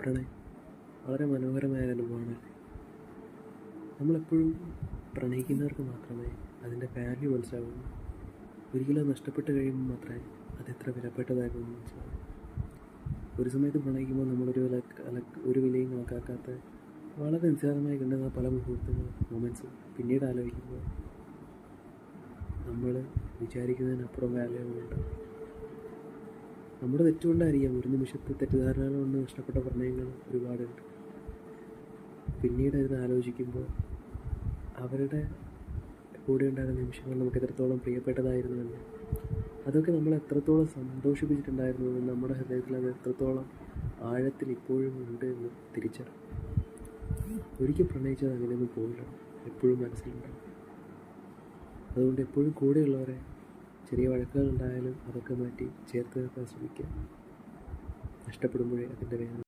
പ്രണയം വളരെ മനോഹരമായ അനുഭവമാണ്. നമ്മളെപ്പോഴും പ്രണയിക്കുന്നവർക്ക് മാത്രമേ അതിൻ്റെ വാല്യൂ മനസ്സിലാവുള്ളൂ. ഒരിക്കലും നഷ്ടപ്പെട്ട് കഴിയുമ്പോൾ മാത്രമേ അതെത്ര വിലപ്പെട്ടതായിരുന്നു മനസ്സിലാവും. ഒരു സമയത്ത് പ്രണയിക്കുമ്പോൾ നമ്മളൊരു ഒരു വിലയും കണക്കാക്കാത്ത വളരെ നിസ്സാരമായി കണ്ടുന്ന പല മൊമെൻറ്റ്സും പിന്നീട് ആലോചിക്കുമ്പോൾ നമ്മൾ വിചാരിക്കുന്നതിനപ്പുറം വാല്യൂകളുണ്ട്. നമ്മുടെ തെറ്റുകൊണ്ടായിരിക്കാം ഒരു നിമിഷത്തെ തെറ്റിദ്ധാരണ കൊണ്ട് നഷ്ടപ്പെട്ട പ്രണയങ്ങൾ ഒരുപാടുണ്ട്. പിന്നീട് ഇത് ആലോചിക്കുമ്പോൾ അവരുടെ കൂടെ ഉണ്ടായിരുന്ന നിമിഷങ്ങൾ നമുക്ക് എത്രത്തോളം പ്രിയപ്പെട്ടതായിരുന്നുവെന്ന്, അതൊക്കെ നമ്മളെ എത്രത്തോളം സന്തോഷിപ്പിച്ചിട്ടുണ്ടായിരുന്നുവെന്ന്, നമ്മുടെ ഹൃദയത്തിൽ അത് എത്രത്തോളം ആഴത്തിൽ ഇപ്പോഴും ഉണ്ട് എന്ന് തിരിച്ചറിയും. ഒരിക്കൽ പ്രണയിച്ചത് അങ്ങനെയൊന്നും പോകില്ല, എപ്പോഴും മനസ്സിലുണ്ടാകും. അതുകൊണ്ട് എപ്പോഴും കൂടെയുള്ളവരെ ചെറിയ വഴക്കുകളുണ്ടായാലും അതൊക്കെ മാറ്റി ചേർത്ത് നിർത്താൻ ശ്രമിക്കുക. നഷ്ടപ്പെടുമ്പോഴേ അതിൻ്റെ വേദന